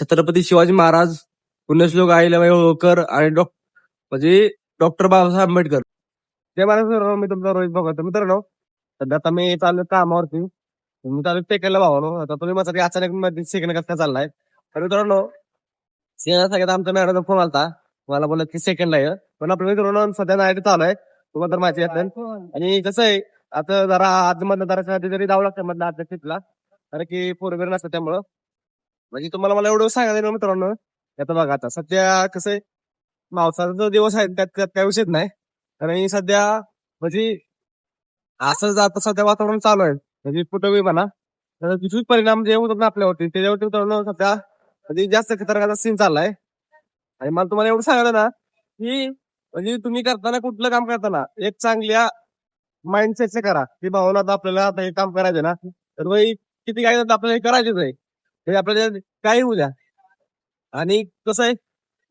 छत्रपती शिवाजी महाराज, पुण्यश्लोक अहिल्याबाई होळकर आणि म्हणजे डॉक्टर बाबासाहेब आंबेडकर. ते मला सर मी तुमचा रोहित बघतो मित्रांनो. सध्या आता मी चालू कामावरती. मी चालू टेकायला भावानो. आता तुम्ही माझा की अचानक मध्ये सेकंड कसं काय चाललाय. तर मित्रांनो सगळ्यात आमच्या मॅडमचा फोन आलता. मला बोलत की सेकंड आहे. पण आपल्या मित्रांनो सध्या नाईट चालू आहे. तुम्हाला तर माहिती आहे. आणि कसं आहे आता जरा आतमधनं जरा जरी जावं लागतं मधल्या आतल्या सीटला. कारण की फोर व्हीलर नसतं त्यामुळं. म्हणजे तुम्हाला मला एवढं सांगायचं ना मित्रांनो. आता बघा आता सध्या कसं आहे पावसाचा जो दिवस आहे त्यात त्यात काही विषय नाही. आणि सध्या म्हणजे असं आता सध्या वातावरण चालू आहे. म्हणजे कुठंही म्हणा. तर विपरीत परिणाम जे होतात ना आपल्यावरती त्याच्यावरती मित्रांनो सध्या म्हणजे जास्त खतरनाक सीन चाललाय. आणि मला तुम्हाला एवढं सांगायचं ना की म्हणजे तुम्ही करताना कुठलं काम करताना एक चांगल्या माइंडसेटचे करा की भावना आता आपल्याला आता हे काम करायचं ना तर भाई किती काय झालं आपल्याला हे करायचंच आहे. हे आपल्याला काही होऊ द्या. आणि कसं आहे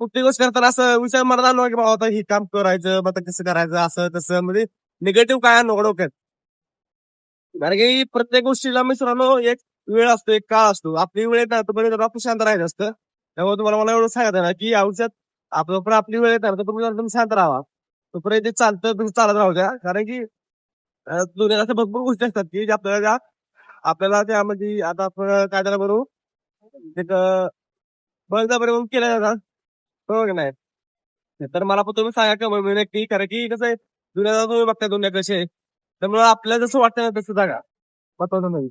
कुठली गोष्ट करताना असं विचार मनात आणू की बाबा आता हे काम करायचं मग आता कसं करायचं असं तसं म्हणजे निगेटिव्ह काय आणू डोक्यात. कारण की प्रत्येक गोष्टीला मित्रांनो एक वेळ असतो एक काळ असतो. आपली वेळ येत तोपर्यंत आपण शांत राहायचं असतं. त्यामुळे तुम्हाला मला एवढं सांगायचं ना की आयुष्यात आपलं पण आपली वेळ येत ना तुम्ही शांत राहा. तोपर्यंत ते चालतं तुम्ही चालत राहू द्या. कारण की दुनियात अशा भरपूर गोष्टी असतात की ज्या आपल्याला त्यामध्ये आता आपण काय त्याला बनवू एक बळजबरी केल्या जातात. हो की नाही. तर मला पण तुम्ही सांगा का म्हणजे नक्की कारण की कसं आहे दुनिया तुम्ही बघता दुनिया कशी आहे. त्यामुळे आपल्याला जसं वाटतं ना तसं जागा महत्वाचं नाही.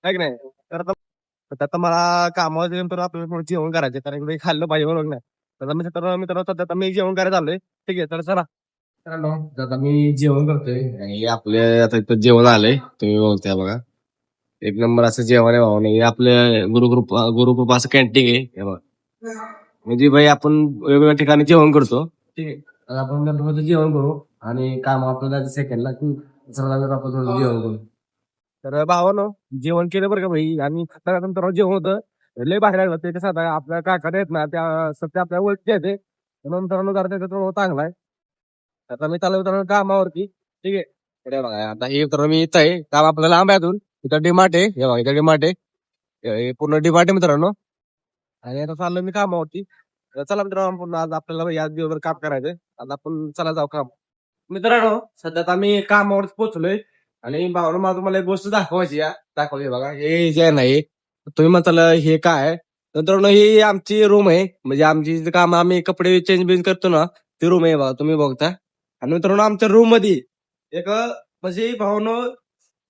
आहे की नाही. तर आता मला कामावर गेल्यानंतर आपल्याला थोडं जेवण करायचं कारण की खाल्लं पाहिजे बरोबर नाही. तर मित्रांनो सध्या आता मी जेवण करायला आलोय. ठीक आहे तर चला. मित्रांनो आता मी जेवण करतोय आणि आपल्या आता इथं जेवण आलंय तुम्ही बोलताय बघा. एक नंबर असं जेवण आहे भाऊ नाही आपल्या गुरुकृपा असं कॅन्टीन आहे हे बघा. म्हणजे भाई आपण वेगवेगळ्या ठिकाणी जेवण करतो. ठीक आहे. तर आपण गणपतीचं जेवण करू आणि काम आपल्याला सेकंडला की आपण थोडं जेवण करू. तर भावानो जेवण केलं बरं का भाई आणि नंतर जेवण होतं. लय बाहेर लागलं ते कसं आता आपल्या काकाने आहेत ना त्या सध्या आपल्या ओळखीचे आहेत ते. म्हणून मित्रांनो जरा त्याचा तो चांगला आहे. आता मी चालू मित्रांनो कामावरती. ठीक आहे. इकडे बघा आता हे मित्रांनो मी इथं आहे काम आपल्याला लांब आहे अजून. इथं डिमार्ट आहे हे बघा इथं डिमार्ट आहे. हे पूर्ण डिमार्ट आहे मित्रांनो. आणि आता चाललो मी कामावरती. तर चला मित्रांनो आपण आज आपल्याला या दिवसभर काम करायचंय. आता आपण चला जाऊ काम. मित्रांनो सध्या आता आम्ही कामावर पोहोचलोय. आणि भावना मला तुम्हाला एक गोष्ट दाखवायची या दाखवली बघा हे जे आहे ना हे तुम्ही म्हणताल हे काय आहे. तर मित्रांनो ही आमची रूम आहे म्हणजे आमची जे काम आम्ही कपडे चेंज बिंज करतो ना ती रूम आहे बघा तुम्ही बघता. आणि मित्रांनो आमच्या रूम मध्ये एक म्हणजे भावनो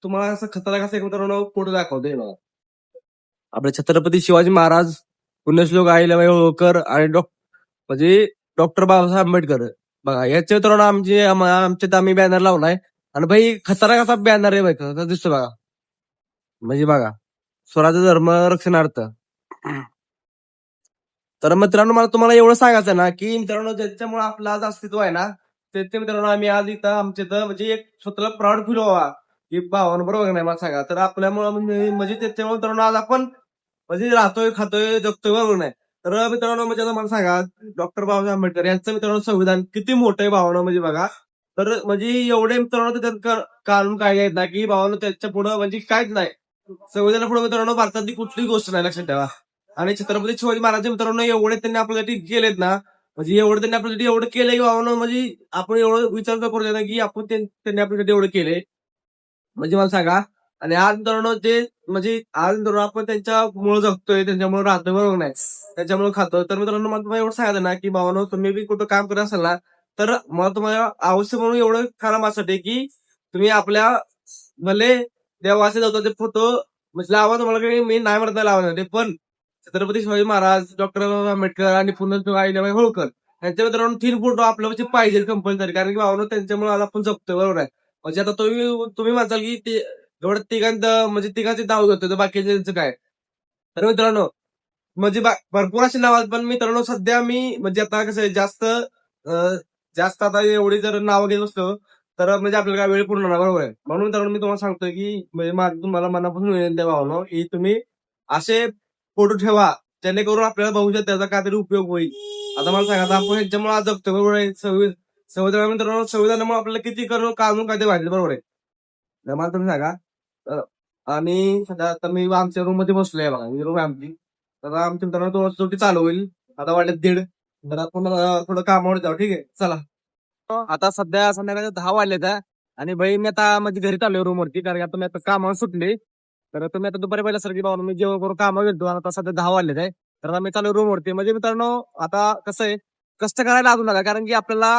तुम्हाला असं खतरनाक असं एक मित्रांनो फोटो दाखवतोय बघा. आपले छत्रपती शिवाजी महाराज, पुण्यश्लोक अहिल्याबाई होळकर आणि म्हणजे डॉक्टर बाबासाहेब आंबेडकर. बघा याच्या मित्रांनो आमच्या आम्ही बॅनर लावलाय. आणि भाई खतरनाक असा बॅनर आहे बाई दिसतो बघा. म्हणजे बघा स्वराज्य धर्म रक्षणार्थ. तर मित्रांनो मला तुम्हाला एवढं सांगायचं ना की मित्रांनो ज्याच्यामुळे आपलं आज अस्तित्व आहे ना ते मित्रांनो आम्ही आज इथं आमच्या इथं म्हणजे एक स्वतःला प्राऊड फील व्हावा की भावानं बरोबर नाही मला सांगा तर आपल्यामुळे म्हणजे त्याच्यामुळे मित्रांनो आज आपण म्हणजे राहतोय खातोय जगतोय बरोबर नाही. तर मित्रांनो म्हणजे आता मला सांगा डॉक्टर बाबासाहेब आंबेडकर यांचं मित्रांनो संविधान किती मोठं आहे भावानं म्हणजे बघा. तर म्हणजे एवढे मित्रांनो त्याच्यात कानून काय आहेत ना की भावानं त्याच्या पुढं म्हणजे काहीच नाही. संविधाना पुढे मित्रांनो भारतातली कुठलीही गोष्ट नाही लक्षात ठेवा. आणि छत्रपती शिवाजी महाराज मित्रांनो एवढे त्यांनी आपल्यासाठी केलेत ना म्हणजे एवढं त्यांनी आपल्यासाठी एवढं केलंय की भावानं म्हणजे आपण एवढं विचार करू ना की आपण त्यांनी आपल्यासाठी एवढं केलंय. म्हणजे मला सांगा आणि आज मित्रांनो ते म्हणजे आज मित्रांनो आपण त्यांच्यामुळे जगतोय त्यांच्यामुळे राहतोय बरोबर नाही. त्याच्यामुळे खातोय तर मित्रांनो मला तुम्हाला एवढं सांगायचं ना की भावानो तुम्ही बी कुठं काम करत असाल ना तर मला तुम्हाला आवश्यक म्हणून एवढं खरं माझ्यासाठी की तुम्ही आपल्या भले देवाचे जातो ते फोटो म्हणजे लावा तुम्हाला काही मी नाही म्हणत नाही लावणार ते पण छत्रपती शिवाजी महाराज डॉक्टर आंबेडकर आणि पुन्हा अहिल्याबाई होळकर यांच्या मित्रांनो 3 फोटो आपल्यापाशी पाहिजे कंपल्सरी कारण की भावना त्यांच्यामुळे आज आपण जगतोय बरोबर आहे. म्हणजे आता तुम्ही म्हणताल की ते एवढं तिघांचं म्हणजे तिघांचे नाव घेतो तर बाकीच्यांचं काय. तर मित्रांनो म्हणजे भरपूर अशी नाव आहेत पण मित्रांनो सध्या मी म्हणजे आता कसं आहे जास्त आता एवढी जर नावं घेत असतो तर म्हणजे आपल्याला काय वेळ पूर्ण नाही बरोबर आहे. म्हणून मित्रांनो मी तुम्हाला सांगतोय की म्हणजे माझं तुम्हाला मनापासून विनंती आहे भावानो की तुम्ही असे फोटो ठेवा जेणेकरून आपल्याला भविष्यात त्याचा काहीतरी उपयोग होईल. आता मला सांगा आता आपण ह्याच्यामुळे आज जगतो बरोबर आहे. संविधान मित्रांनो संविधानामुळे आपल्याला किती करून कानून कायदे वाढले बरोबर आहे. तर मला तुम्ही सांगा आणि सध्या आता मी आमच्या रूम मध्ये बसलोय बघा ही रूम आहे आमची. तर आमच्या मित्रांनो तो शेवटी चालू होईल. आता वाटलं 1:30. तर आपण थोडं कामावर जाऊ. ठीक आहे, चला. आता सध्या संध्याकाळी 10 वाजलेत आहे. आणि भाई मी आता म्हणजे घरी चाललोय रूमवरती, कारण की आता मी आता कामावर सुटले. तर तुम्ही आता दुपारी पहिल्यासारखी बाबा मी जेवण करून कामावर गेलो. आता सध्या 10 वाजलेत आहे. तर आता मी चालू रूमवरती. म्हणजे मित्रांनो आता कसं आहे, कष्ट करायला लागू नका, कारण की आपल्याला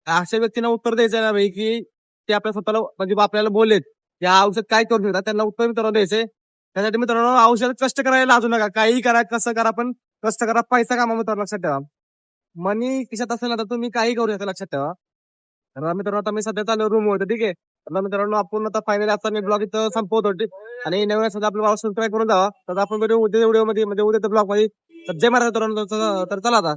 अशा व्यक्तींना उत्तर द्यायचं ना भाई, की ते आपल्या स्वतःला म्हणजे आपल्याला बोलेत या औषध काय करू शकतात, त्यांना उत्तर मित्रांनो द्यायचंय. त्यासाठी मित्रांनो औषध कष्ट करायला लाजू नका. काही करा, कसं करा, पण कष्ट करा, पैसा कामा मित्रांनो लक्षात ठेवा. मनी खिशात असेल ना तर तुम्ही काही करू शकता, लक्षात ठेवा. तर मित्रांनो आता मी सध्या चालू रूम होतो. ठीक आहे. तर मित्रांनो आपण आता फायनली आता मी ब्लॉग इथं संपवतो. आणि नव्या सध्या आपल्या सबस्क्राईब करून जावा. तर आपण उद्या व्हिडिओ मध्ये म्हणजे उद्या ब्लॉग मध्ये. तर जय महाराज मित्रांनो. तर चला आता.